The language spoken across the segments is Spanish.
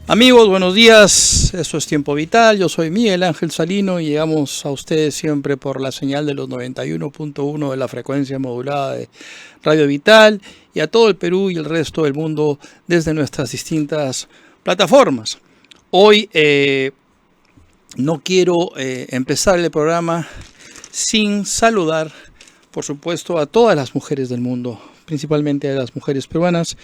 Amigos, buenos días. Esto es Tiempo Vital. Yo soy Miguel Ángel Salino y llegamos a ustedes siempre por la señal de los 91.1 de la frecuencia modulada de Radio Vital y a todo el Perú y el resto del mundo desde nuestras distintas plataformas. Hoy no quiero empezar el programa sin saludar, por supuesto, a todas las mujeres del mundo, principalmente a las mujeres peruanas.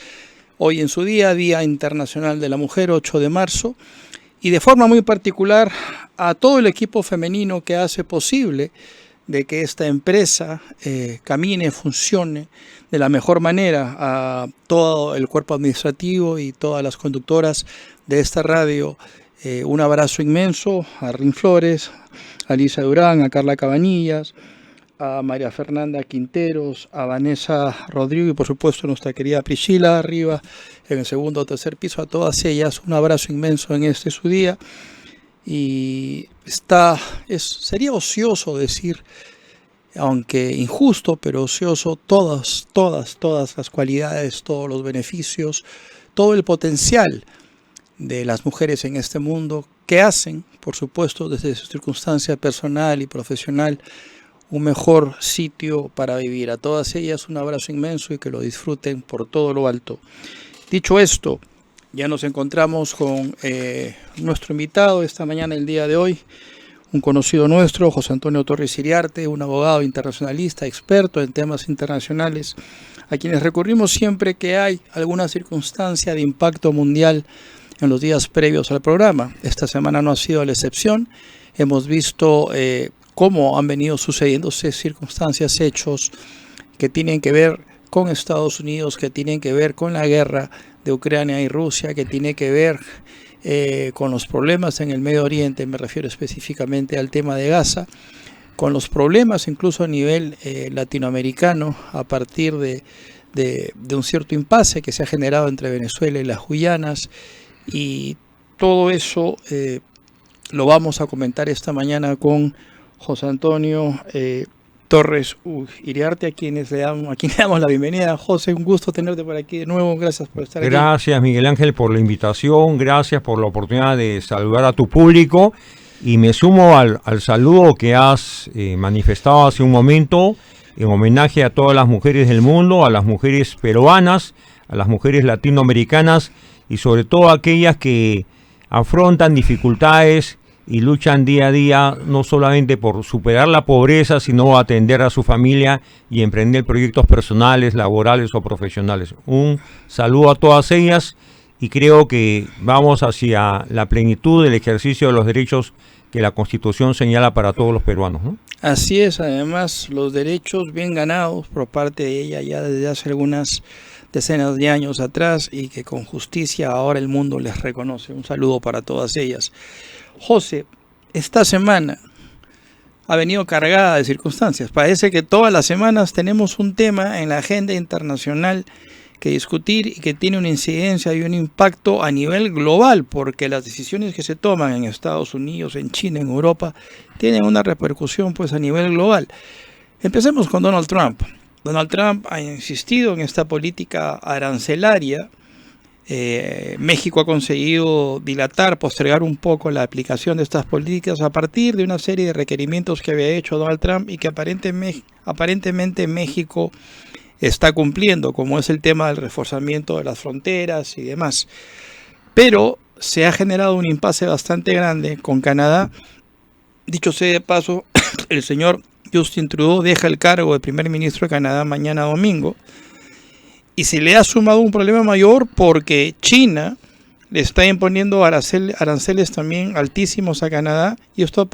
Hoy en su Día Internacional de la Mujer, 8 de marzo, y de forma muy particular a todo el equipo femenino que hace posible de que esta empresa camine, funcione de la mejor manera, a todo el cuerpo administrativo y todas las conductoras de esta radio. Un abrazo inmenso a Rin Flores, a Lisa Durán, a Carla Cabanillas, a María Fernanda Quinteros, a Vanessa Rodrigo y por supuesto a nuestra querida Priscila arriba en el segundo o tercer piso. A todas ellas un abrazo inmenso en este su día. Y sería ocioso decir, aunque injusto, pero ocioso, todas las cualidades, todos los beneficios, todo el potencial de las mujeres en este mundo que hacen, por supuesto, desde su circunstancia personal y profesional, un mejor sitio para vivir. A todas ellas un abrazo inmenso y que lo disfruten por todo lo alto. Dicho esto, ya nos encontramos con nuestro invitado esta mañana, el día de hoy, un conocido nuestro, José Antonio Torres Iriarte, un abogado internacionalista, experto en temas internacionales, a quienes recurrimos siempre que hay alguna circunstancia de impacto mundial en los días previos al programa. Esta semana no ha sido la excepción. Hemos visto cómo han venido sucediéndose circunstancias, hechos que tienen que ver con Estados Unidos, que tienen que ver con la guerra de Ucrania y Rusia, que tiene que ver con los problemas en el Medio Oriente, me refiero específicamente al tema de Gaza, con los problemas incluso a nivel latinoamericano a partir de un cierto impasse que se ha generado entre Venezuela y las Guyanas, y todo eso lo vamos a comentar esta mañana con José Antonio Torres Iriarte, a quien le damos la bienvenida. José, un gusto tenerte por aquí de nuevo. Gracias por estar aquí. Gracias, Miguel Ángel, por la invitación. Gracias por la oportunidad de saludar a tu público. Y me sumo al saludo que has manifestado hace un momento en homenaje a todas las mujeres del mundo, a las mujeres peruanas, a las mujeres latinoamericanas y sobre todo a aquellas que afrontan dificultades y luchan día a día no solamente por superar la pobreza, sino atender a su familia y emprender proyectos personales, laborales o profesionales. Un saludo a todas ellas y creo que vamos hacia la plenitud del ejercicio de los derechos que la Constitución señala para todos los peruanos, ¿no? Así es, además los derechos bien ganados por parte de ella ya desde hace algunas decenas de años atrás y que con justicia ahora el mundo les reconoce. Un saludo para todas ellas. José, esta semana ha venido cargada de circunstancias. Parece que todas las semanas tenemos un tema en la agenda internacional que discutir y que tiene una incidencia y un impacto a nivel global, porque las decisiones que se toman en Estados Unidos, en China, en Europa, tienen una repercusión pues a nivel global. Empecemos con Donald Trump. Donald Trump ha insistido en esta política arancelaria. México ha conseguido postergar un poco la aplicación de estas políticas a partir de una serie de requerimientos que había hecho Donald Trump y que aparentemente México está cumpliendo, como es el tema del reforzamiento de las fronteras y demás. Pero se ha generado un impasse bastante grande con Canadá. Dicho sea de paso, el señor Justin Trudeau deja el cargo de primer ministro de Canadá mañana domingo. Y se le ha sumado un problema mayor porque China le está imponiendo aranceles también altísimos a Canadá, y esto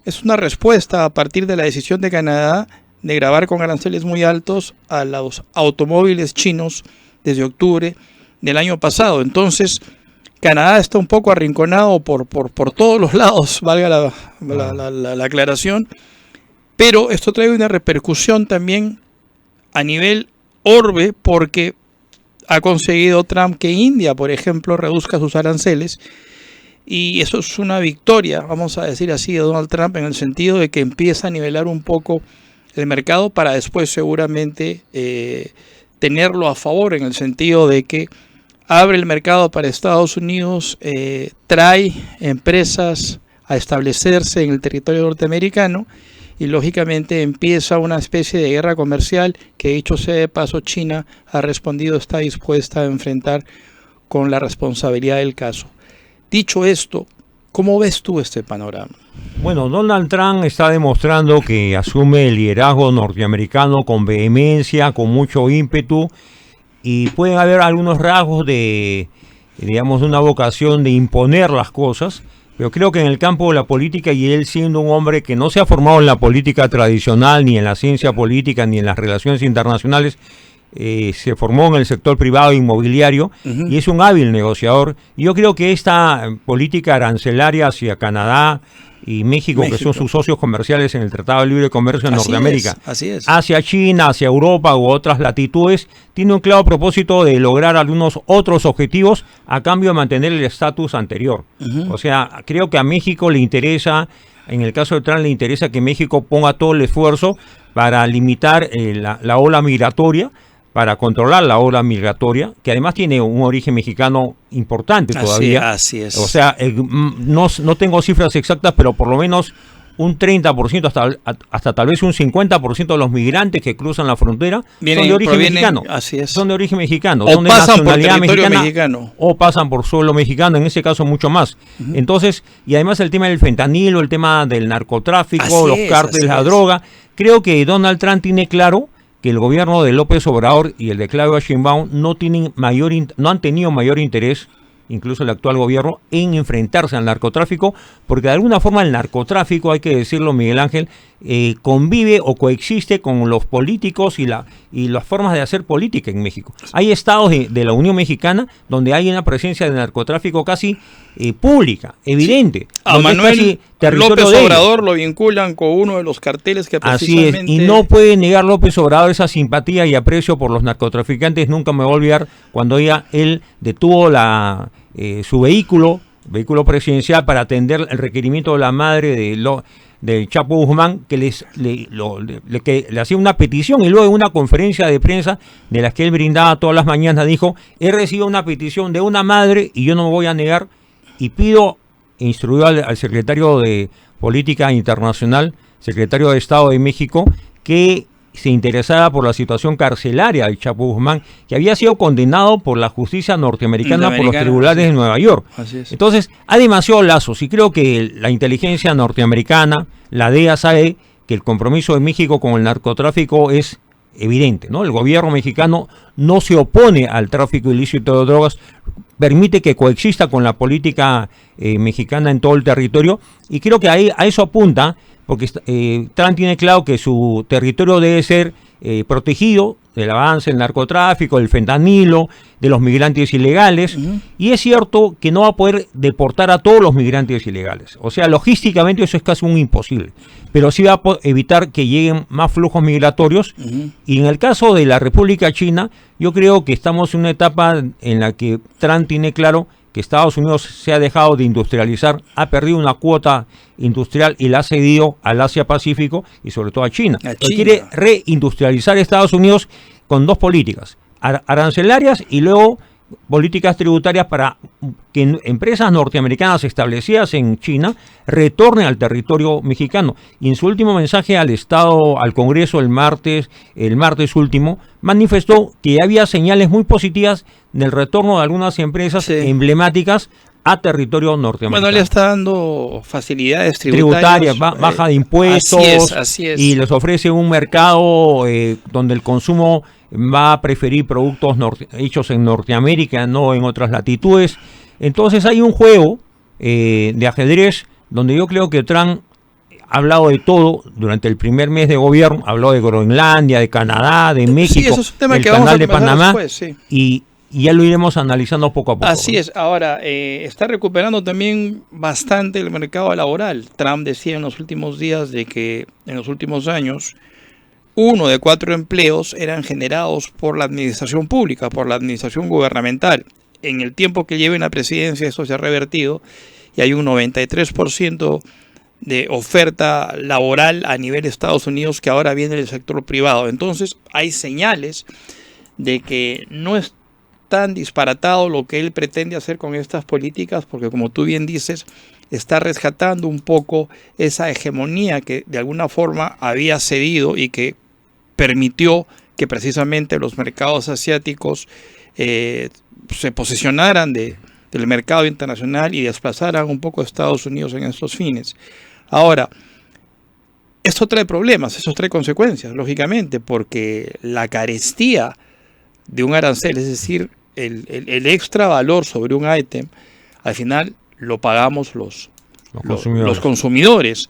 es una respuesta a partir de la decisión de Canadá de gravar con aranceles muy altos a los automóviles chinos desde octubre del año pasado. Entonces Canadá está un poco arrinconado por todos los lados, valga la aclaración, pero esto trae una repercusión también a nivel orbe, porque ha conseguido Trump que India, por ejemplo, reduzca sus aranceles, y eso es una victoria, vamos a decir así, de Donald Trump, en el sentido de que empieza a nivelar un poco el mercado para después seguramente tenerlo a favor, en el sentido de que abre el mercado para Estados Unidos, trae empresas a establecerse en el territorio norteamericano y lógicamente empieza una especie de guerra comercial que, dicho sea de paso, China ha respondido, está dispuesta a enfrentar con la responsabilidad del caso. Dicho esto, ¿cómo ves tú este panorama? Bueno, Donald Trump está demostrando que asume el liderazgo norteamericano con vehemencia, con mucho ímpetu, y pueden haber algunos rasgos de, digamos, una vocación de imponer las cosas, pero creo que en el campo de la política, y él siendo un hombre que no se ha formado en la política tradicional, ni en la ciencia política, ni en las relaciones internacionales, se formó en el sector privado inmobiliario y es un hábil negociador. Yo creo que esta política arancelaria hacia Canadá y México, que son sus socios comerciales en el Tratado de Libre Comercio de Norteamérica, así es. Hacia China, hacia Europa u otras latitudes, tiene un claro propósito de lograr algunos otros objetivos a cambio de mantener el estatus anterior. O sea, creo que a México le interesa, en el caso de Trump, le interesa que México ponga todo el esfuerzo para limitar la ola migratoria, para controlar la ola migratoria, que además tiene un origen mexicano importante todavía. Así es. O sea, no tengo cifras exactas, pero por lo menos un 30%, hasta tal vez un 50% de los migrantes que cruzan la frontera son de origen mexicano. Así es. Son de origen mexicano. O son de pasan nacionalidad por territorio mexicano. O pasan por suelo mexicano, en ese caso mucho más. Entonces, y además el tema del fentanilo, el tema del narcotráfico, los cárteles, la droga. Creo que Donald Trump tiene claro que el gobierno de López Obrador y el de Claudia Sheinbaum no han tenido mayor interés, incluso el actual gobierno, en enfrentarse al narcotráfico, porque de alguna forma el narcotráfico, hay que decirlo, Miguel Ángel, convive o coexiste con los políticos y las formas de hacer política en México. Hay estados de la Unión Mexicana donde hay una presencia de narcotráfico casi pública, evidente. A Manuel López Obrador lo vinculan con uno de los carteles que precisamente... Así es, y no puede negar López Obrador esa simpatía y aprecio por los narcotraficantes. Nunca me voy a olvidar cuando él detuvo su vehículo presidencial para atender el requerimiento de la madre del Chapo Guzmán, que le hacía una petición, y luego en una conferencia de prensa de las que él brindaba todas las mañanas dijo: he recibido una petición de una madre y yo no me voy a negar, y instruyó al secretario de Política Internacional, secretario de Estado de México, que se interesara por la situación carcelaria del Chapo Guzmán, que había sido condenado por la justicia norteamericana por los tribunales de Nueva York. Así es. Entonces, hay demasiados lazos, y creo que la inteligencia norteamericana, la DEA, sabe que el compromiso de México con el narcotráfico es evidente, ¿no? El gobierno mexicano no se opone al tráfico ilícito de drogas, permite que coexista con la política mexicana en todo el territorio, y creo que a eso apunta, porque Trump tiene claro que su territorio debe ser protegido del avance del narcotráfico, del fentanilo, de los migrantes ilegales, y es cierto que no va a poder deportar a todos los migrantes ilegales. O sea, logísticamente eso es casi un imposible, pero sí va a evitar que lleguen más flujos migratorios, y en el caso de la República China, yo creo que estamos en una etapa en la que Trump tiene claro que Estados Unidos se ha dejado de industrializar, ha perdido una cuota industrial y la ha cedido al Asia-Pacífico y sobre todo a China. Quiere reindustrializar Estados Unidos con dos políticas, arancelarias y luego políticas tributarias, para que empresas norteamericanas establecidas en China retornen al territorio mexicano. Y en su último mensaje al Congreso el martes último, manifestó que había señales muy positivas del retorno de algunas empresas emblemáticas a territorio norteamericano. Bueno, le está dando facilidades tributarias, baja de impuestos, así es. Y les ofrece un mercado donde el consumo va a preferir productos hechos en Norteamérica, no en otras latitudes. Entonces hay un juego de ajedrez donde yo creo que Trump ha hablado de todo durante el primer mes de gobierno. Habló de Groenlandia, de Canadá, de México, eso es un tema del que canal de Panamá, después, y ya lo iremos analizando poco a poco. Así es. Ahora, está recuperando también bastante el mercado laboral. Trump decía en los últimos días de que en los últimos años 1 de 4 empleos eran generados por la administración pública, por la administración gubernamental. En el tiempo que lleva en la presidencia eso se ha revertido y hay un 93% de oferta laboral a nivel de Estados Unidos que ahora viene del sector privado. Entonces hay señales de que no es tan disparatado lo que él pretende hacer con estas políticas, porque como tú bien dices, está rescatando un poco esa hegemonía que de alguna forma había cedido y que permitió que precisamente los mercados asiáticos se posicionaran del mercado internacional y desplazaran un poco a Estados Unidos en estos fines. Ahora, esto trae problemas, eso trae consecuencias, lógicamente, porque la carestía de un arancel, es decir, el extra valor sobre un ítem, al final lo pagamos los consumidores.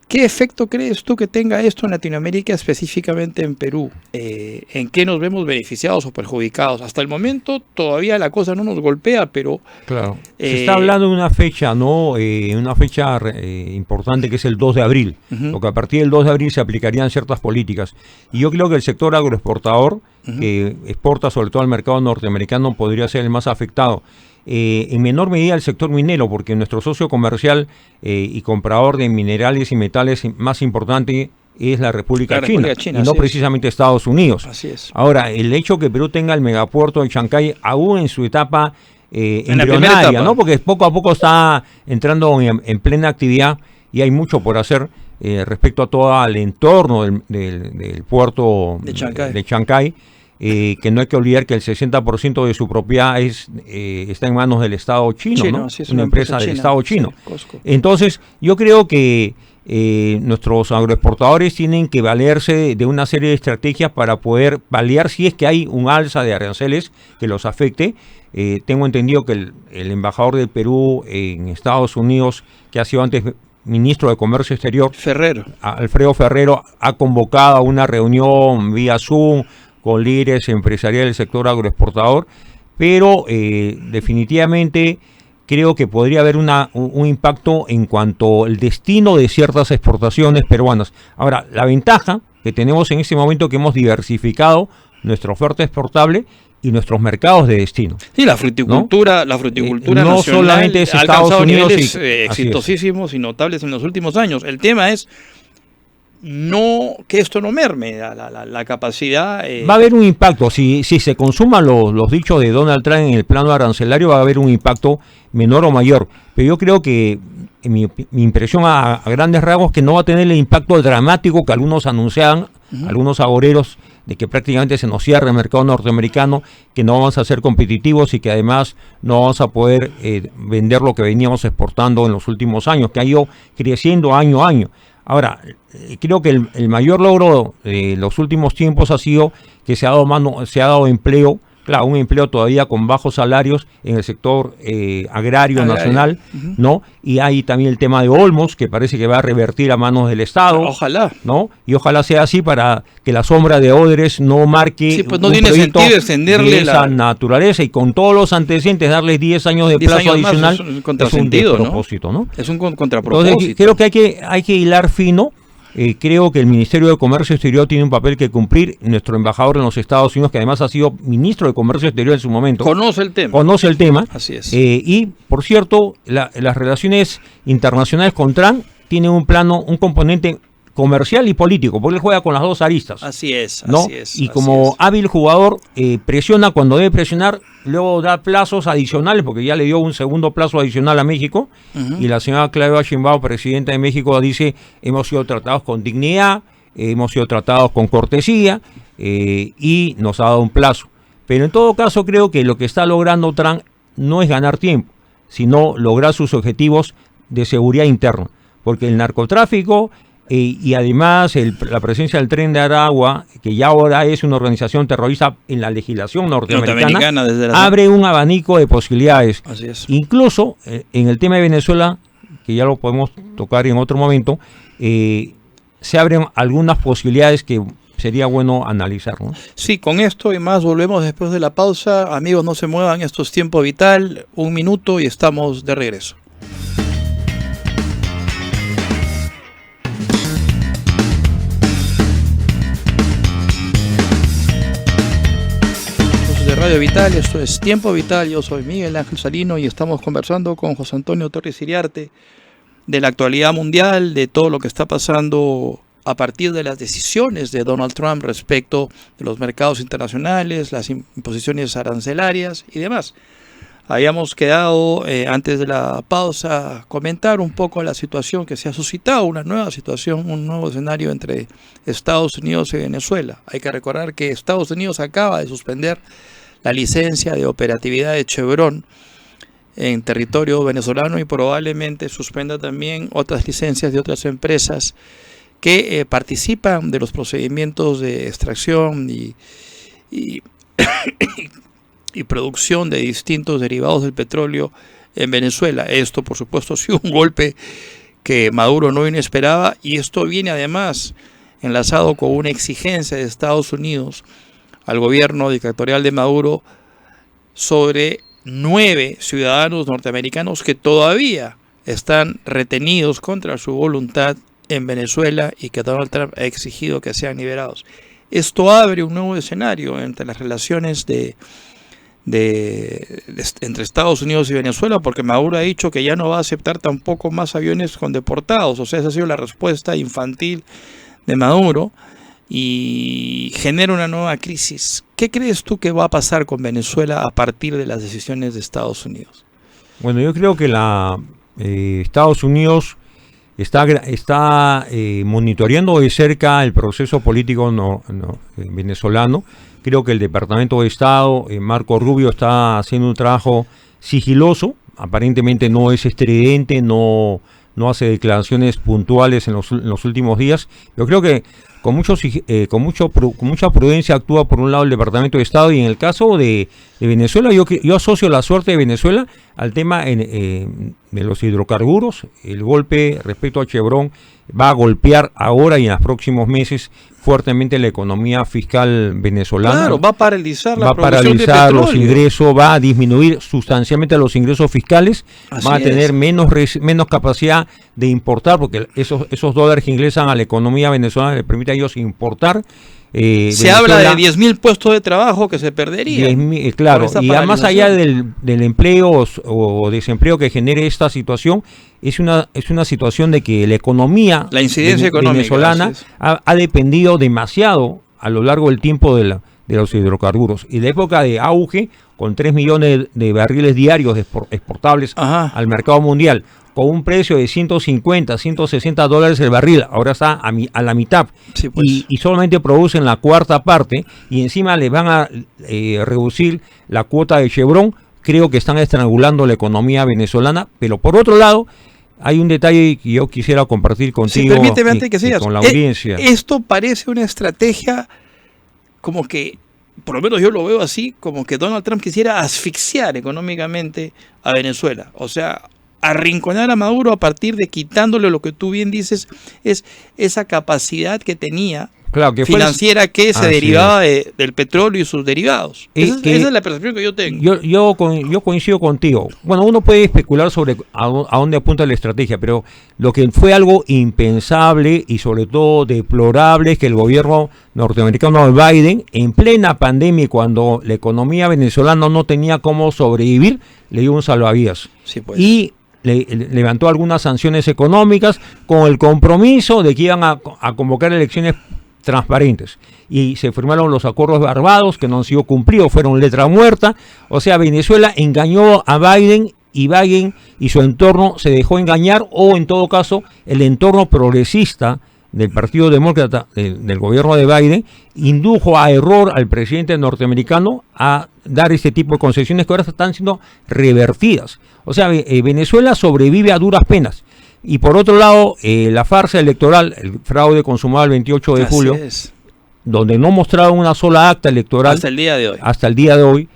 ¿Qué efecto crees tú que tenga esto en Latinoamérica, específicamente en Perú? ¿En qué nos vemos beneficiados o perjudicados? Hasta el momento todavía la cosa no nos golpea, pero... Claro. Se está hablando de una fecha, ¿no? Una fecha importante que es el 2 de abril, porque a partir del 2 de abril se aplicarían ciertas políticas. Y yo creo que el sector agroexportador, que exporta sobre todo al mercado norteamericano, podría ser el más afectado. En menor medida el sector minero, porque nuestro socio comercial y comprador de minerales y metales más importante es la República China, y no precisamente Estados Unidos. Así es. Ahora, el hecho que Perú tenga el megapuerto de Chancay aún en su etapa embrionaria, ¿no? Porque poco a poco está entrando en plena actividad y hay mucho por hacer respecto a todo el entorno del puerto de Chancay. Que no hay que olvidar que el 60% de su propiedad está en manos del Estado chino, ¿no? Sí, es una empresa del Estado chino. Sí, entonces, yo creo que nuestros agroexportadores tienen que valerse de una serie de estrategias para poder paliar si es que hay un alza de aranceles que los afecte. Tengo entendido que el embajador del Perú en Estados Unidos, que ha sido antes ministro de Comercio Exterior, Alfredo Ferrero, ha convocado a una reunión vía Zoom con líderes empresariales del sector agroexportador, pero definitivamente creo que podría haber un impacto en cuanto al destino de ciertas exportaciones peruanas. Ahora, la ventaja que tenemos en este momento que hemos diversificado nuestra oferta exportable y nuestros mercados de destino. Sí, la fruticultura, ¿no? La fruticultura no nacional solamente es ha Estados alcanzado Unidos niveles exitosísimos y notables en los últimos años. El tema es que esto no merme la capacidad. Va a haber un impacto, si se consuman los dichos de Donald Trump en el plano arancelario, va a haber un impacto menor o mayor, pero yo creo que mi impresión a grandes rasgos que no va a tener el impacto dramático que algunos anunciaban, algunos agoreros, de que prácticamente se nos cierra el mercado norteamericano, que no vamos a ser competitivos y que además no vamos a poder vender lo que veníamos exportando en los últimos años, que ha ido creciendo año a año. Ahora, creo que el mayor logro de los últimos tiempos ha sido que se ha dado empleo, claro, un empleo todavía con bajos salarios en el sector agrario nacional, ¿no? Y hay también el tema de Olmos, que parece que va a revertir a manos del Estado. Ojalá. ¿No? Y ojalá sea así para que la sombra de Odres no marque no tiene sentido extenderle de esa naturaleza, y con todos los antecedentes darles 10 años de plazo adicional es un contrasentido, ¿no? Es un contrapropósito. Entonces, creo que hay que hilar fino. Creo que el Ministerio de Comercio Exterior tiene un papel que cumplir. Nuestro embajador en los Estados Unidos, que además ha sido ministro de Comercio Exterior en su momento, conoce el tema. Así es. Y, por cierto, las relaciones internacionales con Trump tienen un componente comercial y político, porque él juega con las dos aristas. Así es, ¿no? así es. Y como hábil jugador, presiona cuando debe presionar, luego da plazos adicionales, porque ya le dio un segundo plazo adicional a México, y la señora Claudia Sheinbaum, presidenta de México, dice: hemos sido tratados con dignidad, hemos sido tratados con cortesía, y nos ha dado un plazo. Pero en todo caso creo que lo que está logrando Trump no es ganar tiempo, sino lograr sus objetivos de seguridad interna, porque el narcotráfico y además la presencia del Tren de Aragua, que ya ahora es una organización terrorista en la legislación norteamericana, abre un abanico de posibilidades. Así es. Incluso en el tema de Venezuela, que ya lo podemos tocar en otro momento, se abren algunas posibilidades que sería bueno analizar, ¿no? Sí, con esto y más volvemos después de la pausa. Amigos, no se muevan, esto es Tiempo Vital, 1 minuto y estamos de regreso. Radio Vital, esto es Tiempo Vital, yo soy Miguel Ángel Salino y estamos conversando con José Antonio Torres Iriarte de la actualidad mundial, de todo lo que está pasando a partir de las decisiones de Donald Trump respecto de los mercados internacionales, las imposiciones arancelarias y demás. Habíamos quedado, antes de la pausa, comentar un poco la situación que se ha suscitado, una nueva situación, un nuevo escenario entre Estados Unidos y Venezuela. Hay que recordar que Estados Unidos acaba de suspender la licencia de operatividad de Chevron en territorio venezolano y probablemente suspenda también otras licencias de otras empresas que participan de los procedimientos de extracción y producción de distintos derivados del petróleo en Venezuela. Esto, por supuesto, ha sido un golpe que Maduro no inesperaba, y esto viene además enlazado con una exigencia de Estados Unidos al gobierno dictatorial de Maduro sobre 9 ciudadanos norteamericanos que todavía están retenidos contra su voluntad en Venezuela y que Donald Trump ha exigido que sean liberados. Esto abre un nuevo escenario entre las relaciones entre Estados Unidos y Venezuela, porque Maduro ha dicho que ya no va a aceptar tampoco más aviones con deportados. O sea, esa ha sido la respuesta infantil de Maduro y genera una nueva crisis. ¿Qué crees tú que va a pasar con Venezuela a partir de las decisiones de Estados Unidos? Bueno, yo creo que Estados Unidos está monitoreando de cerca el proceso político venezolano. Creo que el Departamento de Estado, Marco Rubio, está haciendo un trabajo sigiloso. Aparentemente no es estridente, no hace declaraciones puntuales en los últimos días. Yo creo que con mucha prudencia actúa por un lado el Departamento de Estado, y en el caso de Venezuela yo asocio la suerte de Venezuela al tema de los hidrocarburos. El golpe respecto a Chevron va a golpear ahora y en los próximos meses fuertemente la economía fiscal venezolana. Claro, va a paralizar la producción, de los ingresos, va a disminuir sustancialmente los ingresos fiscales. Así va a tener menos capacidad de importar, porque esos dólares que ingresan a la economía venezolana le permiten a ellos importar. Se habla de 10.000 puestos de trabajo que se perderían. Claro, y más allá del empleo o desempleo que genere esta situación, es una situación de que la economía venezolana ha dependido demasiado a lo largo del tiempo de los hidrocarburos. Y la época de auge, con 3 millones de barriles diarios exportables al mercado mundial, con un precio de 150, 160 dólares el barril, ahora está a la mitad, sí, pues. y solamente producen la cuarta parte, y encima le van a reducir la cuota de Chevron. Creo que están estrangulando la economía venezolana. Pero por otro lado, hay un detalle que yo quisiera compartir contigo, sí, permíteme, antes que sigas, con la audiencia. Esto parece una estrategia como que, por lo menos yo lo veo así, como que Donald Trump quisiera asfixiar económicamente a Venezuela. O sea, arrinconar a Maduro a partir de quitándole lo que tú bien dices, es esa capacidad que tenía, claro, que financiera, que se derivaba del petróleo y sus derivados. Esa es la percepción que yo tengo. Yo coincido contigo. Bueno, uno puede especular sobre a dónde apunta la estrategia, pero lo que fue algo impensable y sobre todo deplorable es que el gobierno norteamericano de Biden, en plena pandemia, cuando la economía venezolana no tenía cómo sobrevivir, le dio un salvavidas. Sí, pues. Y levantó algunas sanciones económicas con el compromiso de que iban a convocar elecciones transparentes, y se firmaron los acuerdos de Barbados que no han sido cumplidos, fueron letra muerta. O sea, Venezuela engañó a Biden, y Biden y su entorno se dejó engañar, o en todo caso el entorno progresista del Partido Demócrata del gobierno de Biden indujo a error al presidente norteamericano a dar este tipo de concesiones que ahora están siendo revertidas. O sea, Venezuela sobrevive a duras penas. Y por otro lado, la farsa electoral, el fraude consumado el 28 de julio, donde no mostraron una sola acta electoral hasta el día de hoy,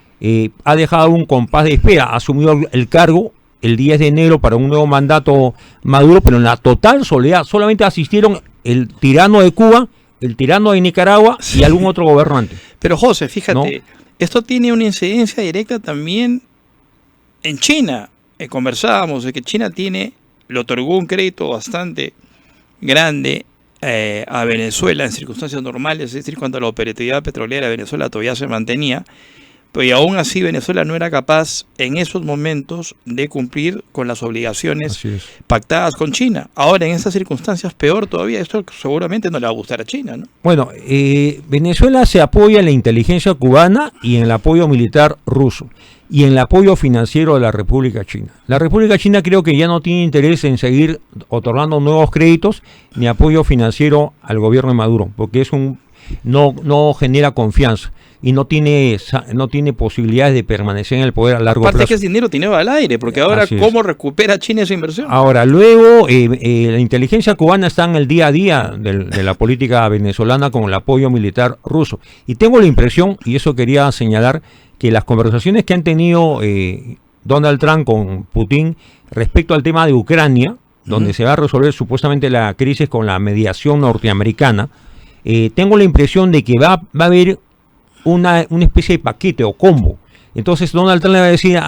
ha dejado un compás de espera. Ha asumido el cargo el 10 de enero para un nuevo mandato Maduro, pero en la total soledad. Solamente asistieron el tirano de Cuba, el tirano de Nicaragua y algún otro gobernante. Pero José, fíjate, ¿no? Esto tiene una incidencia directa también en China. Conversábamos de que China le otorgó un crédito bastante grande a Venezuela en circunstancias normales, es decir, cuando la operatividad petrolera de Venezuela todavía se mantenía, Pero y aún así Venezuela no era capaz en esos momentos de cumplir con las obligaciones pactadas con China. Ahora en estas circunstancias peor todavía, esto seguramente no le va a gustar a China, ¿no? Bueno, Venezuela se apoya en la inteligencia cubana y en el apoyo militar ruso y en el apoyo financiero de la República China. La República China creo que ya no tiene interés en seguir otorgando nuevos créditos ni apoyo financiero al gobierno de Maduro, porque no genera confianza y no tiene posibilidades de permanecer en el poder a largo plazo. Aparte que es dinero al aire, porque ahora ¿cómo recupera China esa inversión? Ahora, luego, la inteligencia cubana está en el día a día de la política venezolana con el apoyo militar ruso. Y tengo la impresión, y eso quería señalar, que las conversaciones que han tenido Donald Trump con Putin respecto al tema de Ucrania, donde se va a resolver supuestamente la crisis con la mediación norteamericana, tengo la impresión de que va a haber una especie de paquete o combo. Entonces Donald Trump le va a decir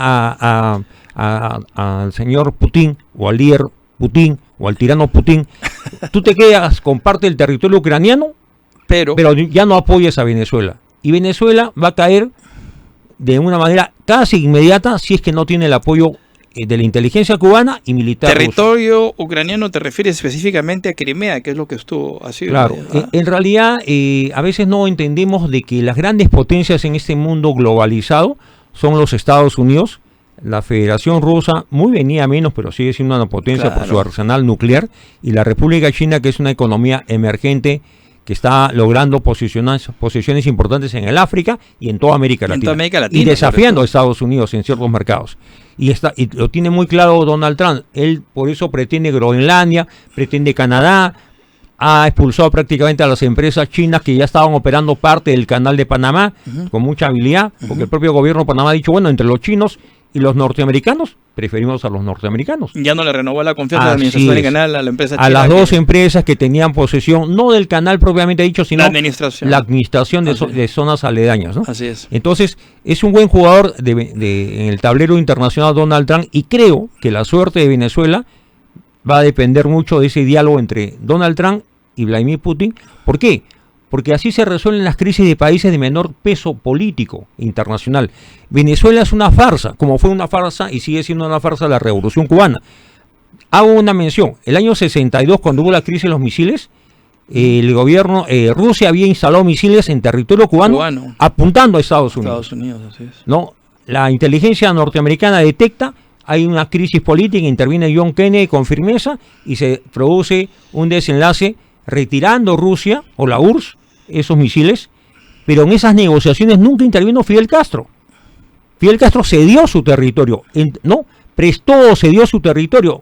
al señor Putin o al líder Putin o al tirano Putin, tú te quedas con parte del territorio ucraniano, pero ya no apoyes a Venezuela. Y Venezuela va a caer de una manera casi inmediata si es que no tiene el apoyo de la inteligencia cubana y militar. Territorio ucraniano te refieres específicamente a Crimea, que es lo que estuvo así. Claro, en realidad a veces no entendemos de que las grandes potencias en este mundo globalizado son los Estados Unidos, la Federación Rusa, muy venida menos, pero sigue siendo una potencia por su arsenal nuclear, y la República China, que es una economía emergente que está logrando posiciones importantes en el África y en toda América Latina, y desafiando a Estados Unidos en ciertos mercados. Y lo tiene muy claro Donald Trump. Él por eso pretende Groenlandia, pretende Canadá, ha expulsado prácticamente a las empresas chinas que ya estaban operando parte del canal de Panamá con mucha habilidad, porque el propio gobierno de Panamá ha dicho, bueno, entre los chinos y los norteamericanos, preferimos a los norteamerinos. Ya no le renovó la confianza a la administración del canal a la empresa china. A las dos empresas que tenían posesión, no del canal propiamente dicho, sino la administración de zonas aledañas, ¿no? Así es. Entonces, es un buen jugador en el tablero internacional Donald Trump, y creo que la suerte de Venezuela va a depender mucho de ese diálogo entre Donald Trump y Vladimir Putin. ¿Por qué? Porque así se resuelven las crisis de países de menor peso político internacional. Venezuela es una farsa, como fue una farsa y sigue siendo una farsa la Revolución Cubana. Hago una mención. El año 62, cuando hubo la crisis de los misiles, el gobierno, Rusia había instalado misiles en territorio cubano. Apuntando a Estados Unidos. Así es. ¿No? La inteligencia norteamericana detecta, hay una crisis política, interviene John Kennedy con firmeza y se produce un desenlace retirando Rusia o la URSS esos misiles, pero en esas negociaciones nunca intervino Fidel Castro. Fidel Castro cedió su territorio, cedió su territorio,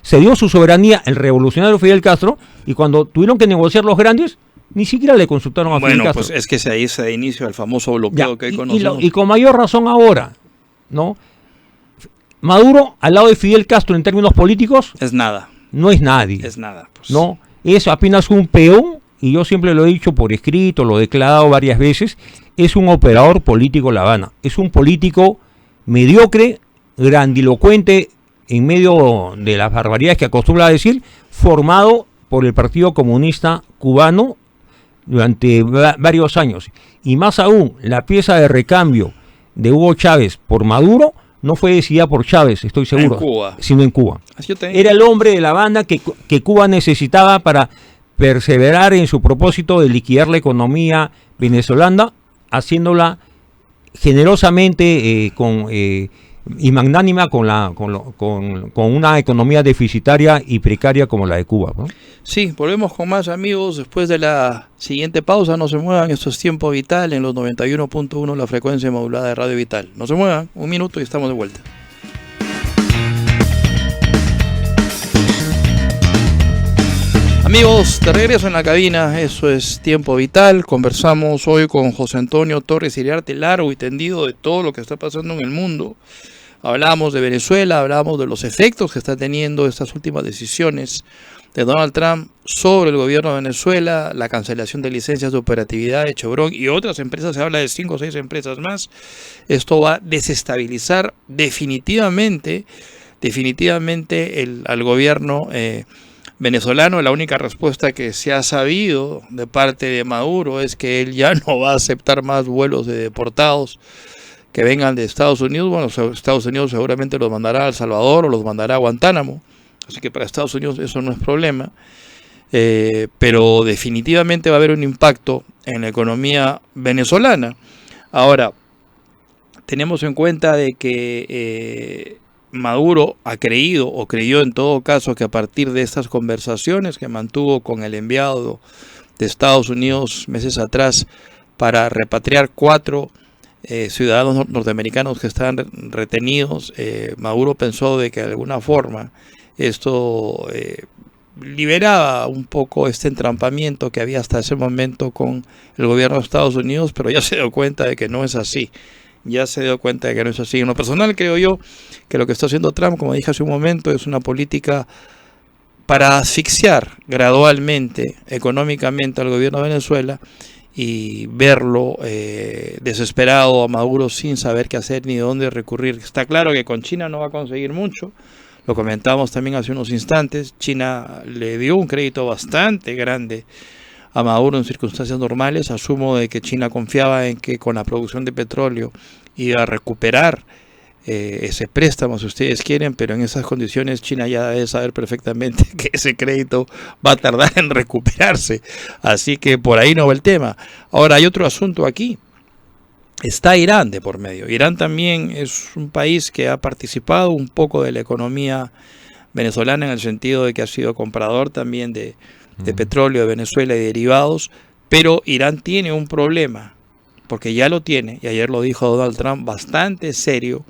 cedió su soberanía el revolucionario Fidel Castro, y cuando tuvieron que negociar los grandes, ni siquiera le consultaron a Fidel Castro. Bueno, pues es que ahí se da inicio al famoso bloqueo que hoy conocemos. Y con mayor razón ahora, ¿no? Maduro, al lado de Fidel Castro en términos políticos, es nada. No es nadie. Es nada. Pues. No, es apenas un peón, y yo siempre lo he dicho por escrito, lo he declarado varias veces, es un operador político La Habana. Es un político mediocre, grandilocuente, en medio de las barbaridades que acostumbra a decir, formado por el Partido Comunista Cubano durante varios años. Y más aún, la pieza de recambio de Hugo Chávez por Maduro no fue decidida por Chávez, estoy seguro, sino en Cuba. Era el hombre de La Habana que Cuba necesitaba para perseverar en su propósito de liquidar la economía venezolana, haciéndola generosamente y magnánima con una economía deficitaria y precaria como la de Cuba, ¿no? Sí, volvemos con más, amigos, después de la siguiente pausa. No se muevan, esto es Tiempo Vital en los 91.1, la frecuencia modulada de Radio Vital. No se muevan, un minuto y estamos de vuelta. Amigos, de regreso en la cabina, eso es Tiempo Vital. Conversamos hoy con José Antonio Torres Iriarte, largo y tendido de todo lo que está pasando en el mundo. Hablamos de Venezuela, hablamos de los efectos que está teniendo estas últimas decisiones de Donald Trump sobre el gobierno de Venezuela, la cancelación de licencias de operatividad de Chevron y otras empresas, se habla de 5 o 6 empresas más. Esto va a desestabilizar definitivamente al gobierno venezolano, la única respuesta que se ha sabido de parte de Maduro es que él ya no va a aceptar más vuelos de deportados que vengan de Estados Unidos. Bueno, Estados Unidos seguramente los mandará a El Salvador o los mandará a Guantánamo, así que para Estados Unidos eso no es problema, pero definitivamente va a haber un impacto en la economía venezolana. Ahora, tenemos en cuenta de que Maduro ha creído, o creyó en todo caso, que a partir de estas conversaciones que mantuvo con el enviado de Estados Unidos meses atrás para repatriar 4 ciudadanos norteamericanos que estaban retenidos, Maduro pensó de que de alguna forma esto liberaba un poco este entrampamiento que había hasta ese momento con el gobierno de Estados Unidos, pero ya se dio cuenta de que no es así. Ya se dio cuenta de que no es así. En lo personal creo yo que lo que está haciendo Trump, como dije hace un momento, es una política para asfixiar gradualmente, económicamente al gobierno de Venezuela y verlo desesperado a Maduro sin saber qué hacer ni dónde recurrir. Está claro que con China no va a conseguir mucho. Lo comentamos también hace unos instantes. China le dio un crédito bastante grande a Maduro en circunstancias normales. Asumo de que China confiaba en que con la producción de petróleo iba a recuperar ese préstamo, si ustedes quieren, pero en esas condiciones China ya debe saber perfectamente que ese crédito va a tardar en recuperarse. Así que por ahí no va el tema. Ahora hay otro asunto aquí. Está Irán de por medio. Irán también es un país que ha participado un poco de la economía venezolana en el sentido de que ha sido comprador también de petróleo de Venezuela y derivados, pero Irán tiene un problema, porque ya lo tiene, y ayer lo dijo Donald Trump, bastante serio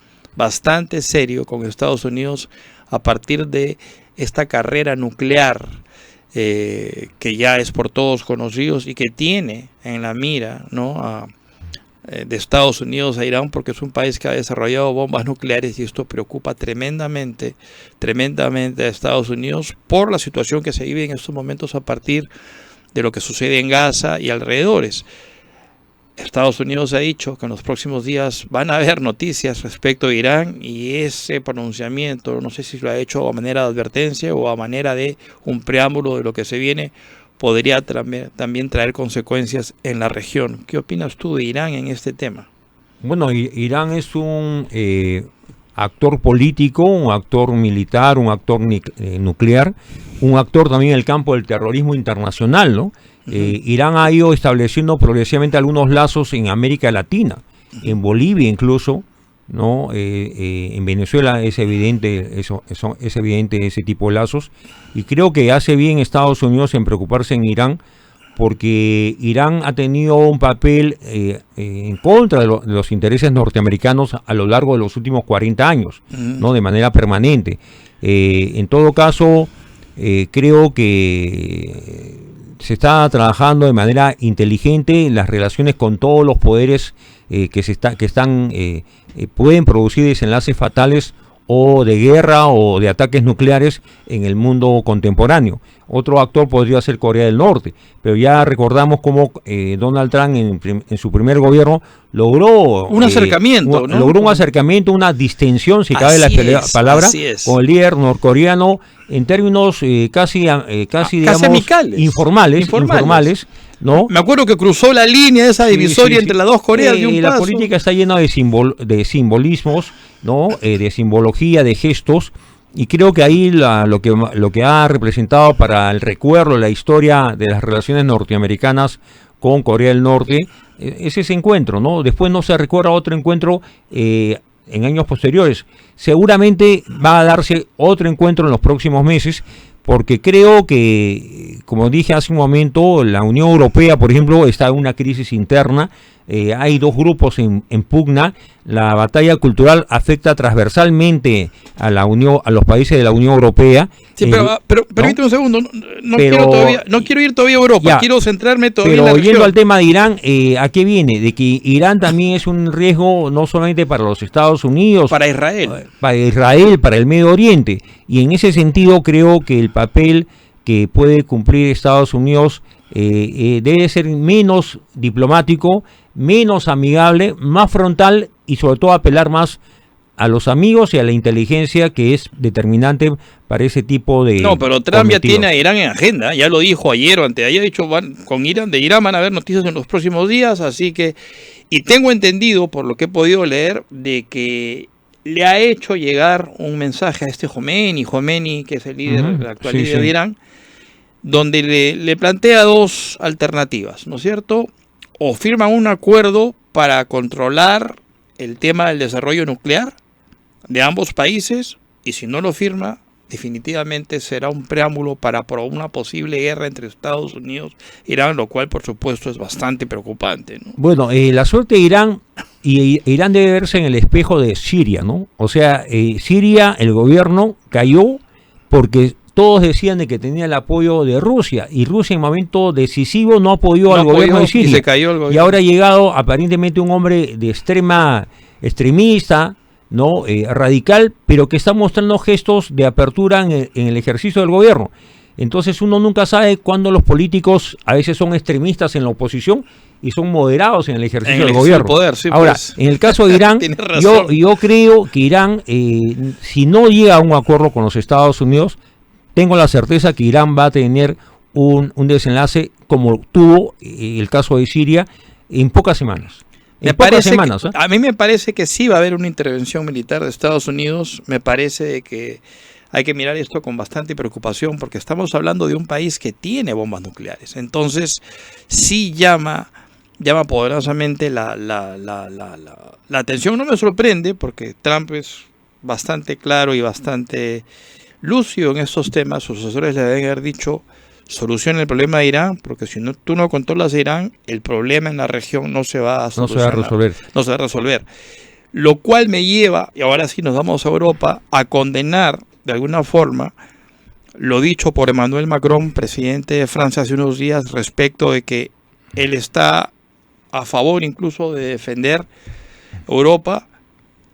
con Estados Unidos a partir de esta carrera nuclear que ya es por todos conocidos y que tiene en la mira, ¿no?, de Estados Unidos a Irán, porque es un país que ha desarrollado bombas nucleares y esto preocupa tremendamente a Estados Unidos por la situación que se vive en estos momentos a partir de lo que sucede en Gaza y alrededores. Estados Unidos ha dicho que en los próximos días van a haber noticias respecto a Irán y ese pronunciamiento, no sé si lo ha hecho a manera de advertencia o a manera de un preámbulo de lo que se viene, podría también traer consecuencias en la región. ¿Qué opinas tú de Irán en este tema? Bueno, Irán es un actor político, un actor militar, un actor nuclear, un actor también en el campo del terrorismo internacional, ¿no? Irán ha ido estableciendo progresivamente algunos lazos en América Latina, en Bolivia incluso, ¿no? En Venezuela es evidente es evidente ese tipo de lazos, y creo que hace bien Estados Unidos en preocuparse en Irán, porque Irán ha tenido un papel en contra de los intereses norteamericanos a lo largo de los últimos 40 años, ¿no?, de manera permanente. En todo caso, creo que se está trabajando de manera inteligente en las relaciones con todos los poderes pueden producir desenlaces fatales o de guerra o de ataques nucleares en el mundo contemporáneo. Otro actor podría ser Corea del Norte, pero ya recordamos cómo Donald Trump en su primer gobierno logró un acercamiento, ¿no? Logró un acercamiento, una distensión, si cabe la palabra, con el líder norcoreano en términos casi digamos amicales, informales, ¿no? Me acuerdo que cruzó la línea esa divisoria entre las dos Coreas de un la paso. política está llena de simbolismos, ¿no? De simbología, de gestos, y creo que ahí lo que ha representado para el recuerdo, la historia de las relaciones norteamericanas con Corea del Norte es ese encuentro, ¿no? Después no se recuerda otro encuentro en años posteriores. Seguramente va a darse otro encuentro en los próximos meses, porque creo que, como dije hace un momento, la Unión Europea, por ejemplo, está en una crisis interna. Hay dos grupos en pugna. La batalla cultural afecta transversalmente a los países de la Unión Europea. Sí, pero permíteme un segundo. No quiero ir todavía a Europa. Ya, quiero centrarme todavía en la región. Yendo al tema de Irán, ¿a qué viene? De que Irán también es un riesgo no solamente para los Estados Unidos, para Israel, para el Medio Oriente. Y en ese sentido creo que el papel que puede cumplir Estados Unidos debe ser menos diplomático, menos amigable, más frontal y sobre todo apelar más a los amigos y a la inteligencia que es determinante para ese tipo de No, pero Trump cometidos. ya tiene a Irán en agenda, ya lo dijo ayer o anteayer, ha dicho, con Irán van a haber noticias en los próximos días, así que, y tengo entendido, por lo que he podido leer, de que le ha hecho llegar un mensaje a este Khomeini, que es el líder, el actual líder de Irán, donde le plantea dos alternativas, ¿no es cierto? O firman un acuerdo para controlar el tema del desarrollo nuclear de ambos países, y si no lo firma, definitivamente será un preámbulo para una posible guerra entre Estados Unidos e Irán, lo cual por supuesto es bastante preocupante, ¿no? Bueno, la suerte de Irán, y Irán debe verse en el espejo de Siria, ¿no? O sea, Siria, el gobierno cayó porque todos decían de que tenía el apoyo de Rusia, y Rusia en momento decisivo no apoyó al gobierno de Siria. Y se cayó el gobierno. Y ahora ha llegado aparentemente un hombre de extremista, ¿no? Radical, pero que está mostrando gestos de apertura en el ejercicio del gobierno. Entonces uno nunca sabe cuándo los políticos a veces son extremistas en la oposición y son moderados en el ejercicio del gobierno. Poder, sí, ahora, pues. en el caso de Irán, yo creo que Irán, si no llega a un acuerdo con los Estados Unidos, tengo la certeza que Irán va a tener un desenlace como tuvo el caso de Siria en pocas semanas. A mí me parece que sí va a haber una intervención militar de Estados Unidos. Me parece que hay que mirar esto con bastante preocupación, porque estamos hablando de un país que tiene bombas nucleares. Entonces sí llama poderosamente la atención. No me sorprende, porque Trump es bastante claro y bastante lúcido en estos temas. Sus asesores le deben haber dicho: soluciona el problema de Irán, porque si tú no controlas a Irán, el problema en la región no se va a resolver. Lo cual me lleva, y ahora sí nos vamos a Europa, a condenar de alguna forma lo dicho por Emmanuel Macron, presidente de Francia, hace unos días, respecto de que él está a favor incluso de defender Europa,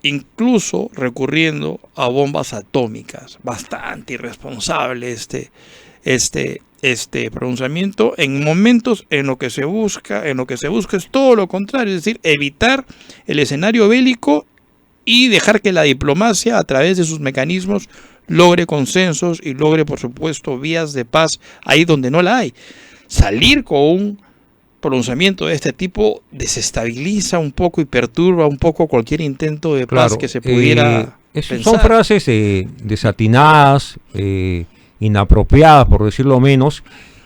incluso recurriendo a bombas atómicas. Bastante irresponsable este pronunciamiento en momentos en lo que se busca es todo lo contrario, es decir, evitar el escenario bélico y dejar que la diplomacia, a través de sus mecanismos, logre consensos y logre, por supuesto, vías de paz ahí donde no la hay. Salir con un pronunciamiento de este tipo desestabiliza un poco y perturba un poco cualquier intento de paz que se pudiera pensar. Son frases desatinadas, inapropiadas, por decirlo menos,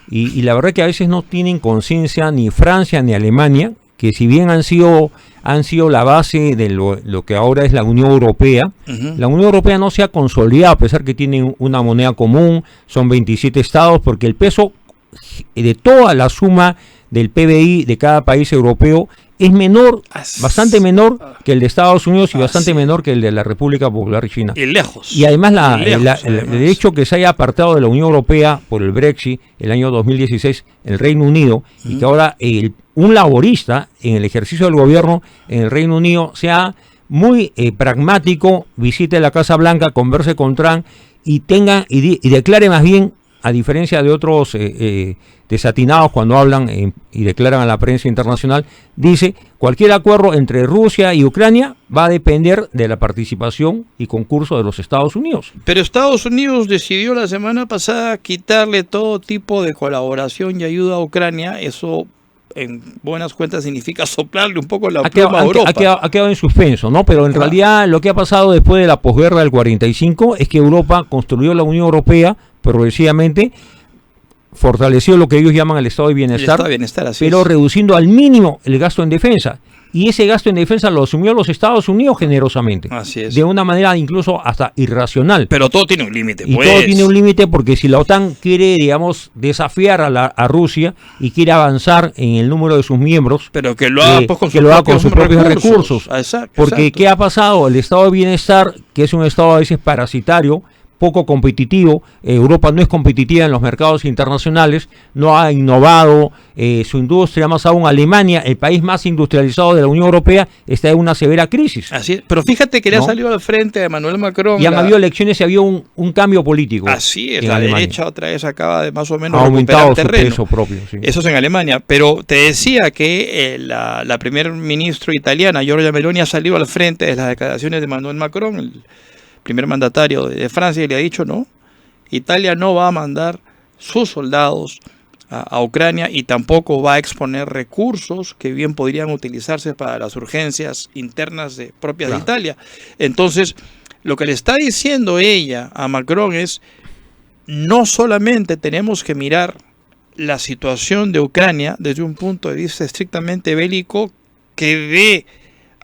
y la verdad que a veces no tienen conciencia ni Francia ni Alemania, que si bien han sido la base de lo que ahora es la Unión Europea. La Unión Europea no se ha consolidado, a pesar que tienen una moneda común, son 27 estados, porque el peso de toda la suma del PBI de cada país europeo es menor, bastante menor que el de Estados Unidos y bastante menor que el de la República Popular China. Y lejos. Y además el hecho que se haya apartado de la Unión Europea por el Brexit el año 2016, el Reino Unido, y que ahora un laborista en el ejercicio del gobierno en el Reino Unido sea muy pragmático, visite la Casa Blanca, converse con Trump y declare más bien, a diferencia de otros desatinados cuando hablan y declaran a la prensa internacional, dice: cualquier acuerdo entre Rusia y Ucrania va a depender de la participación y concurso de los Estados Unidos. Pero Estados Unidos decidió la semana pasada quitarle todo tipo de colaboración y ayuda a Ucrania. Eso, en buenas cuentas, significa soplarle un poco la pluma a Europa. Ha quedado en suspenso, ¿no? Pero en realidad lo que ha pasado después de la posguerra del 45 es que Europa construyó la Unión Europea progresivamente, fortaleció lo que ellos llaman el estado de bienestar, pero reduciendo al mínimo el gasto en defensa. Y ese gasto en defensa lo asumió los Estados Unidos generosamente. Así es. De una manera incluso hasta irracional. Pero todo tiene un límite, Y todo tiene un límite, porque si la OTAN quiere, digamos, desafiar a Rusia y quiere avanzar en el número de sus miembros, pero que lo haga con sus propios recursos. Exacto, porque ¿qué ha pasado? El estado de bienestar, que es un estado a veces parasitario, poco competitivo. Europa no es competitiva en los mercados internacionales, no ha innovado su industria, más aún Alemania, el país más industrializado de la Unión Europea, está en una severa crisis. Así es. Pero fíjate que le ha salido al frente a Emmanuel Macron. Y han habido elecciones y había un cambio político. Así es, la Alemania. derecha otra vez acaba de más o menos Ha aumentado recuperar su terreno. peso propio. Sí. Eso es en Alemania. Pero te decía que la primer ministro italiana, Giorgia Meloni, ha salido al frente de las declaraciones de Emmanuel Macron, el primer mandatario de Francia, y le ha dicho, no, Italia no va a mandar sus soldados a Ucrania y tampoco va a exponer recursos que bien podrían utilizarse para las urgencias internas propias de Italia. Entonces, lo que le está diciendo ella a Macron es, no solamente tenemos que mirar la situación de Ucrania desde un punto de vista estrictamente bélico, que de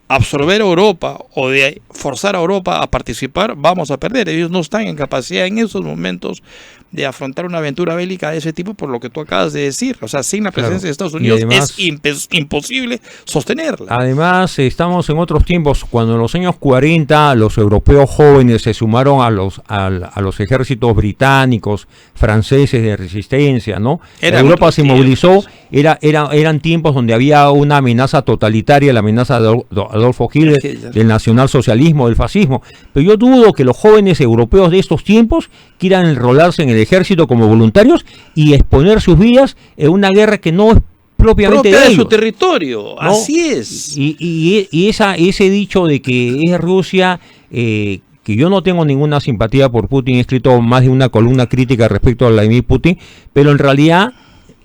absorber a Europa o de forzar a Europa a participar, vamos a perder. Ellos no están en capacidad en esos momentos de afrontar una aventura bélica de ese tipo, por lo que tú acabas de decir. O sea, sin la presencia de Estados Unidos además, es imposible sostenerla. Además, estamos en otros tiempos. Cuando en los años 40 los europeos jóvenes se sumaron a los ejércitos británicos, franceses de resistencia, ¿no? Europa se movilizó. Eran tiempos donde había una amenaza totalitaria, la amenaza de Adolfo Hitler, del nacionalsocialismo, del fascismo. Pero yo dudo que los jóvenes europeos de estos tiempos quieran enrolarse en el ejército como voluntarios y exponer sus vidas en una guerra que no es propiamente de ellos, su territorio, ¿no? Así es. Y ese dicho de que es Rusia, que yo no tengo ninguna simpatía por Putin, he escrito más de una columna crítica respecto a Vladimir Putin, pero en realidad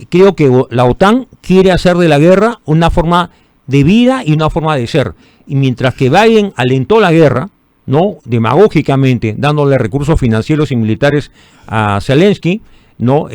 creo que la OTAN quiere hacer de la guerra una forma de vida y una forma de ser. Y mientras que Biden alentó la guerra, ¿no?, demagógicamente, dándole recursos financieros y militares a Zelensky, ¿no?,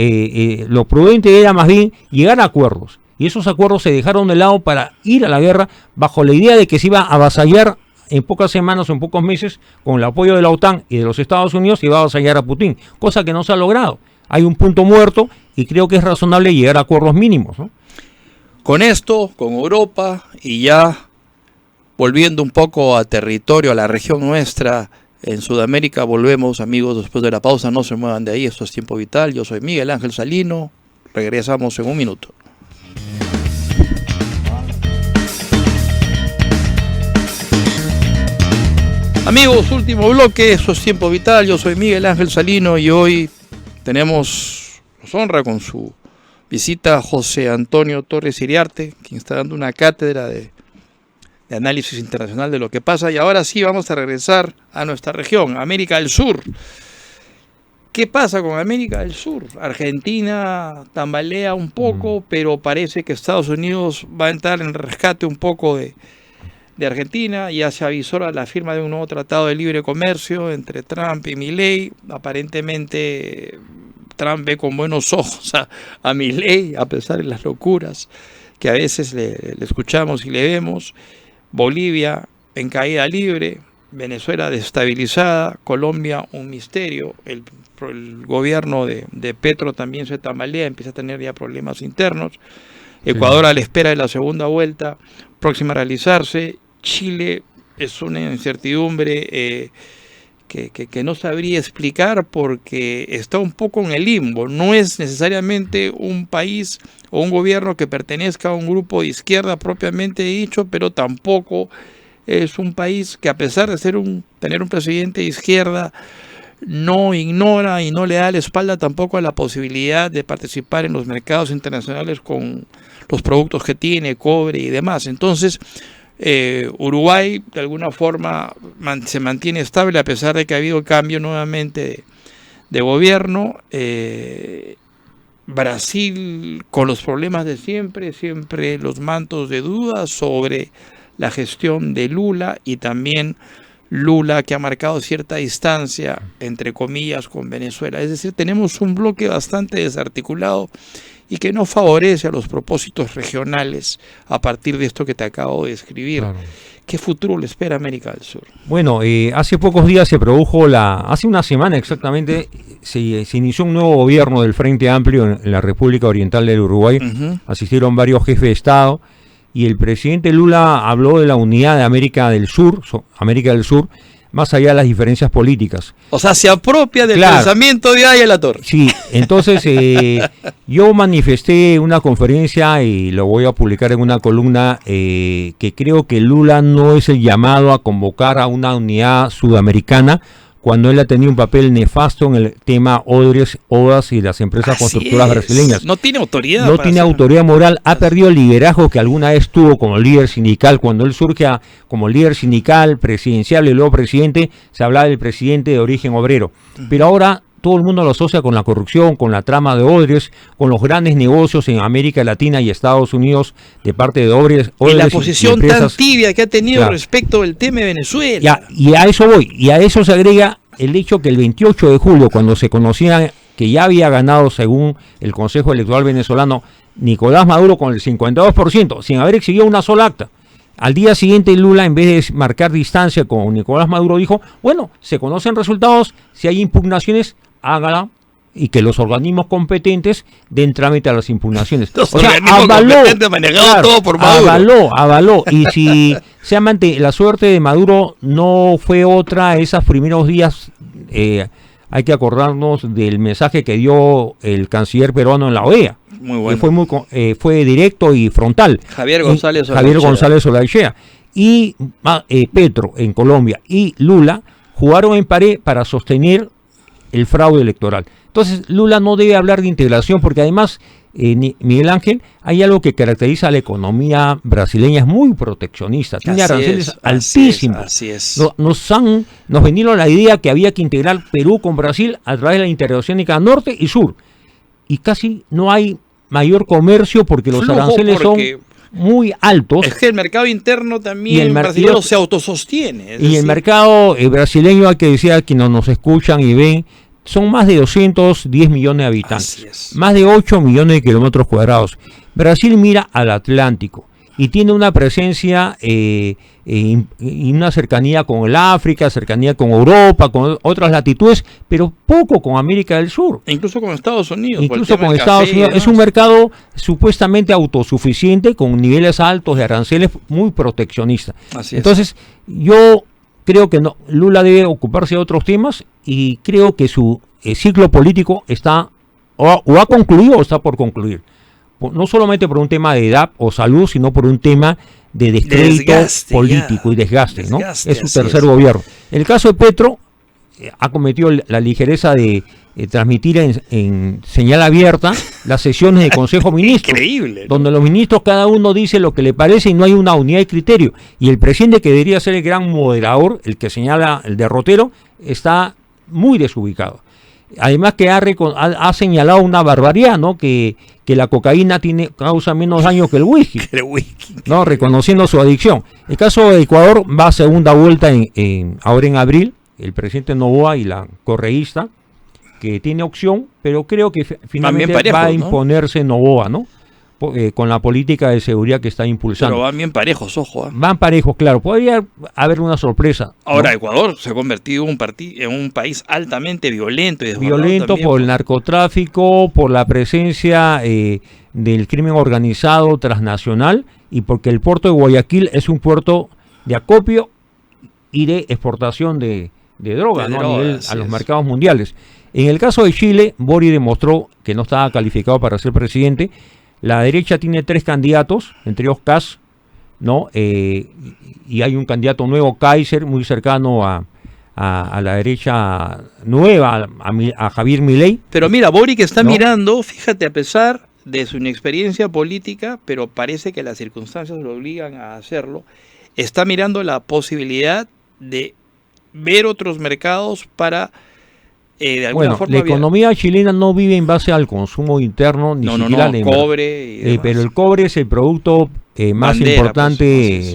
lo prudente era más bien llegar a acuerdos. Y esos acuerdos se dejaron de lado para ir a la guerra bajo la idea de que se iba a avasallar en pocas semanas o en pocos meses, con el apoyo de la OTAN y de los Estados Unidos, se iba a avasallar a Putin, cosa que no se ha logrado. Hay un punto muerto y creo que es razonable llegar a acuerdos mínimos, ¿no? Con esto, con Europa, y ya volviendo un poco a territorio, a la región nuestra, en Sudamérica, volvemos, amigos, después de la pausa. No se muevan de ahí, esto es Tiempo Vital. Yo soy Miguel Ángel Salino, regresamos en un minuto. Amigos, último bloque, esto es Tiempo Vital. Yo soy Miguel Ángel Salino y hoy nos honra con su visita José Antonio Torres Iriarte, quien está dando una cátedra de análisis internacional de lo que pasa. Y ahora sí vamos a regresar a nuestra región, América del Sur. ¿Qué pasa con América del Sur? Argentina tambalea un poco, pero parece que Estados Unidos va a entrar en rescate un poco de Argentina. Ya se avisora la firma de un nuevo tratado de libre comercio entre Trump y Milei. Aparentemente Trump ve con buenos ojos a Milei, a pesar de las locuras que a veces le escuchamos y le vemos. Bolivia en caída libre, Venezuela desestabilizada, Colombia un misterio, el gobierno de Petro también se tambalea, empieza a tener ya problemas internos. Ecuador a la espera de la segunda vuelta próxima a realizarse. Chile es una incertidumbre que no sabría explicar porque está un poco en el limbo. No es necesariamente un país o un gobierno que pertenezca a un grupo de izquierda propiamente dicho, pero tampoco es un país que, a pesar de tener un presidente de izquierda, no ignora y no le da la espalda tampoco a la posibilidad de participar en los mercados internacionales con los productos que tiene, cobre y demás. Entonces, Uruguay de alguna forma se mantiene estable a pesar de que ha habido cambio nuevamente de gobierno. Brasil con los problemas de siempre los mantos de dudas sobre la gestión de Lula, y también Lula que ha marcado cierta distancia entre comillas con Venezuela. Es decir, tenemos un bloque bastante desarticulado y que no favorece a los propósitos regionales a partir de esto que te acabo de describir. Claro. ¿Qué futuro le espera a América del Sur? Bueno, hace pocos días se produjo hace una semana exactamente, se inició un nuevo gobierno del Frente Amplio en la República Oriental del Uruguay. Asistieron varios jefes de Estado y el presidente Lula habló de la unidad de América del Sur, más allá de las diferencias políticas. O sea, se apropia del pensamiento de Aya La Torre. Sí, entonces yo manifesté una conferencia y lo voy a publicar en una columna que creo que Lula no es el llamado a convocar a una unidad sudamericana cuando él ha tenido un papel nefasto en el tema Odas y las empresas constructoras brasileñas. No tiene autoridad. No tiene autoridad moral, ha perdido el liderazgo que alguna vez tuvo como líder sindical. Cuando él surge como líder sindical, presidencial y luego presidente, se hablaba del presidente de origen obrero. Pero ahora todo el mundo lo asocia con la corrupción, con la trama de Odres, con los grandes negocios en América Latina y Estados Unidos de parte de Odres. Y la posición tan tibia que ha tenido respecto del tema de Venezuela. Y a eso voy, y a eso se agrega el hecho que el 28 de julio, cuando se conocía que ya había ganado, según el Consejo Electoral venezolano, Nicolás Maduro con el 52%, sin haber exhibido una sola acta. Al día siguiente Lula, en vez de marcar distancia con Nicolás Maduro, dijo, bueno, se conocen resultados, si hay impugnaciones, hágala, y que los organismos competentes den trámite a las impugnaciones. O sea, avaló. Y si la suerte de Maduro no fue otra, esos primeros días, hay que acordarnos del mensaje que dio el canciller peruano en la OEA. Muy bueno. Fue directo y frontal. Javier González Olaechea. Y Petro en Colombia y Lula jugaron en pared para sostener el fraude electoral. Entonces Lula no debe hablar de integración porque además, Miguel Ángel, hay algo que caracteriza a la economía brasileña, es muy proteccionista, tiene aranceles altísimos. Así es. Nos vendieron la idea que había que integrar Perú con Brasil a través de la interoceánica norte y sur. Y casi no hay mayor comercio porque los aranceles son muy altos. Es que el mercado interno también brasileño se autosostiene. Y el mercado brasileño, hay que decir a quienes nos escuchan y ven, son más de 210 millones de habitantes, más de 8 millones de kilómetros cuadrados. Brasil mira al Atlántico y tiene una presencia y una cercanía con el África, cercanía con Europa, con otras latitudes, pero poco con América del Sur. E incluso con Estados Unidos. Incluso con Estados Unidos. Es un mercado supuestamente autosuficiente, con niveles altos de aranceles, muy proteccionista. Entonces, yo creo que Lula debe ocuparse de otros temas y creo que su ciclo político está o ha concluido o está por concluir. No solamente por un tema de edad o salud, sino por un tema de descrédito político y desgaste, ¿no? Es su tercer gobierno. En el caso de Petro, ha cometido la ligereza de transmitir en señal abierta las sesiones de Consejo Ministros. Increíble, ¿no? Donde los ministros cada uno dice lo que le parece y no hay una unidad de criterio. Y el presidente, que debería ser el gran moderador, el que señala el derrotero, está muy desubicado. Además que ha señalado una barbaridad, ¿no? Que la cocaína causa menos daño que el whisky, ¿no? Reconociendo su adicción. El caso de Ecuador va a segunda vuelta ahora en abril. El presidente Noboa y la correísta, que tiene opción, pero creo que finalmente parejos, va a imponerse, ¿no? Noboa, ¿no? Con la política de seguridad que está impulsando. Pero van bien parejos, ojo. Van parejos, claro. Podría haber una sorpresa. Ahora, ¿no? Ecuador se ha convertido en un país altamente violento. Violento por el narcotráfico, por la presencia del crimen organizado transnacional y porque el puerto de Guayaquil es un puerto de acopio y de exportación de droga, ¿no? A los mercados mundiales. En el caso de Chile, Boric demostró que no estaba calificado para ser presidente. La derecha tiene 3 candidatos, entre ellos Kast, ¿no? Y hay un candidato nuevo, Kaiser, muy cercano a la derecha nueva, a Javier Milei. Pero mira, Boric está mirando, fíjate, a pesar de su inexperiencia política, pero parece que las circunstancias lo obligan a hacerlo, está mirando la posibilidad de ver otros mercados para de alguna forma. La economía chilena no vive en base al consumo interno, ni siquiera al cobre. Pero el cobre es el producto más importante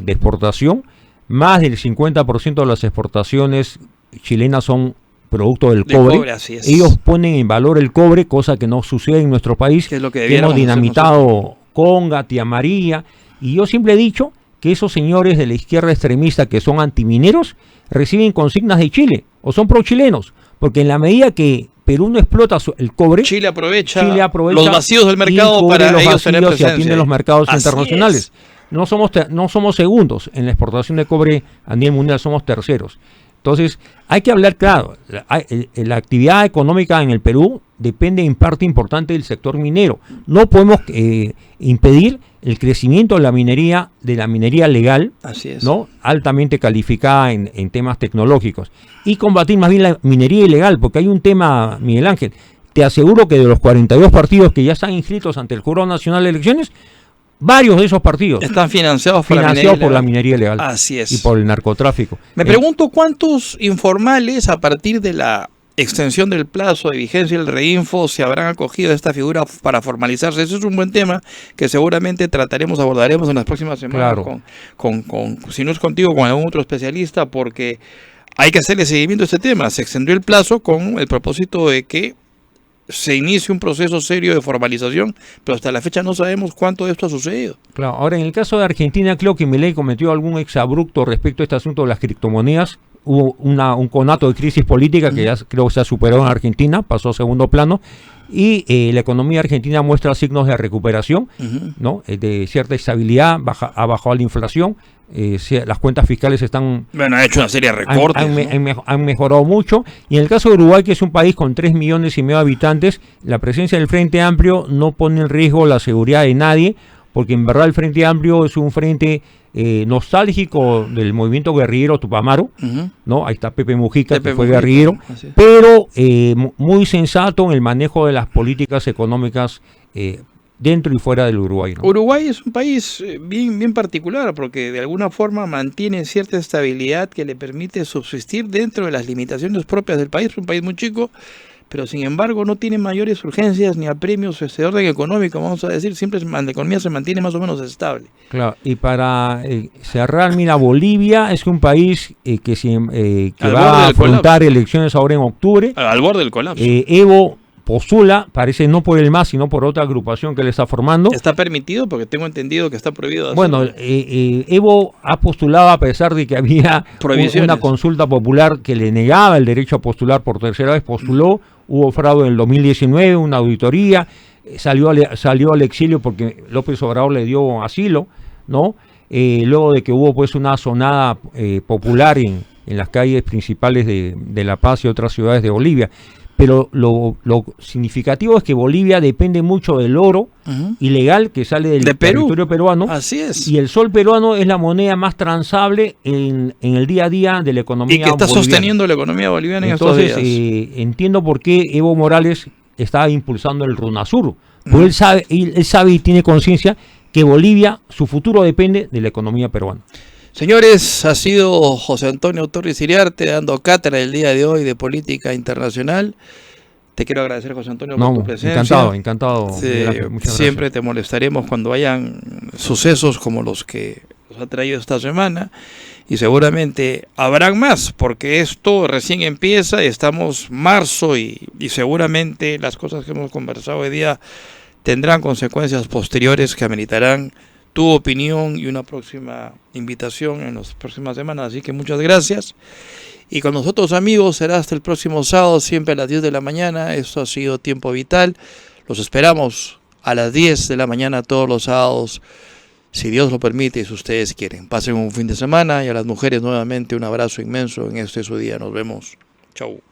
de exportación. Más del 50% de las exportaciones chilenas son producto del cobre. Así es. Ellos ponen en valor el cobre, cosa que no sucede en nuestro país. Que es lo que hemos dinamitado Conga, Tía María. Y yo siempre he dicho que esos señores de la izquierda extremista que son antimineros reciben consignas de Chile o son pro-chilenos. Porque en la medida que Perú no explota el cobre, Chile aprovecha los vacíos del mercado para ellos tener presencia. Y atiende los mercados internacionales. No somos segundos en la exportación de cobre a nivel mundial, somos terceros. Entonces, hay que hablar claro, la actividad económica en el Perú depende en parte importante del sector minero. No podemos impedir el crecimiento de la minería legal, Así es. ¿no? Altamente calificada en temas tecnológicos, y combatir más bien la minería ilegal, porque hay un tema, Miguel Ángel, te aseguro que de los 42 partidos que ya están inscritos ante el Jurado Nacional de Elecciones, varios de esos partidos están financiados por la minería ilegal. Así es. Y por el narcotráfico. Me pregunto cuántos informales a partir de la extensión del plazo de vigencia del reinfo se habrán acogido a esta figura para formalizarse. Ese es un buen tema que seguramente abordaremos en las próximas semanas, claro, si no es contigo, con algún otro especialista, porque hay que hacerle seguimiento a este tema. Se extendió el plazo con el propósito de que se inicie un proceso serio de formalización, pero hasta la fecha no sabemos cuánto de esto ha sucedido. Claro, ahora en el caso de Argentina, creo que Milei cometió algún exabrupto respecto a este asunto de las criptomonedas. Hubo un conato de crisis política que ya creo que se ha superado en Argentina, pasó a segundo plano, y la economía argentina muestra signos de recuperación, ¿no? De cierta estabilidad, ha bajado la inflación, las cuentas fiscales están... Bueno, ha hecho una serie de recortes. Han mejorado mucho, y en el caso de Uruguay, que es un país con 3,5 millones de habitantes, la presencia del Frente Amplio no pone en riesgo la seguridad de nadie, porque en verdad el Frente Amplio es un frente nostálgico del movimiento guerrillero Tupamaro, ¿no? Ahí está Pepe Mujica, que fue guerrillero, pero muy sensato en el manejo de las políticas económicas dentro y fuera del Uruguay, ¿no? Uruguay es un país bien particular, porque de alguna forma mantiene cierta estabilidad que le permite subsistir dentro de las limitaciones propias del país. Es un país muy chico, pero sin embargo no tiene mayores urgencias ni apremios de orden económico, vamos a decir, siempre la economía se mantiene más o menos estable. Claro, y para cerrar, mira, Bolivia es un país que va a afrontar elecciones ahora en octubre. Al borde del colapso. Evo postula, parece no por el MAS, sino por otra agrupación que le está formando. ¿Está permitido? Porque tengo entendido que está prohibido. Bueno, Evo ha postulado a pesar de que había una consulta popular que le negaba el derecho a postular por tercera vez, postuló, hubo fraude en el 2019, una auditoría, salió al exilio porque López Obrador le dio asilo, ¿no? Luego de que hubo pues una sonada popular en las calles principales de La Paz y otras ciudades de Bolivia. Pero lo significativo es que Bolivia depende mucho del oro ilegal que sale del territorio peruano. Así es. Y el sol peruano es la moneda más transable en el día a día de la economía boliviana. Y que está sosteniendo la economía boliviana en estos días. Entiendo por qué Evo Morales está impulsando el RUNASUR. Porque él sabe y tiene conciencia que Bolivia, su futuro depende de la economía peruana. Señores, ha sido José Antonio Torres Iriarte dando cátedra el día de hoy de política internacional. Te quiero agradecer, José Antonio, por tu presencia. Encantado. Siempre te molestaremos cuando hayan sucesos como los que nos ha traído esta semana, y seguramente habrán más, porque esto recién empieza, estamos marzo y seguramente las cosas que hemos conversado hoy día tendrán consecuencias posteriores que ameritarán tu opinión y una próxima invitación en las próximas semanas. Así que muchas gracias. Y con nosotros, amigos, será hasta el próximo sábado, siempre a las 10 de la mañana. Esto ha sido Tiempo Vital. Los esperamos a las 10 de la mañana todos los sábados, si Dios lo permite y si ustedes quieren. Pasen un fin de semana, y a las mujeres nuevamente un abrazo inmenso en este su día. Nos vemos. Chau.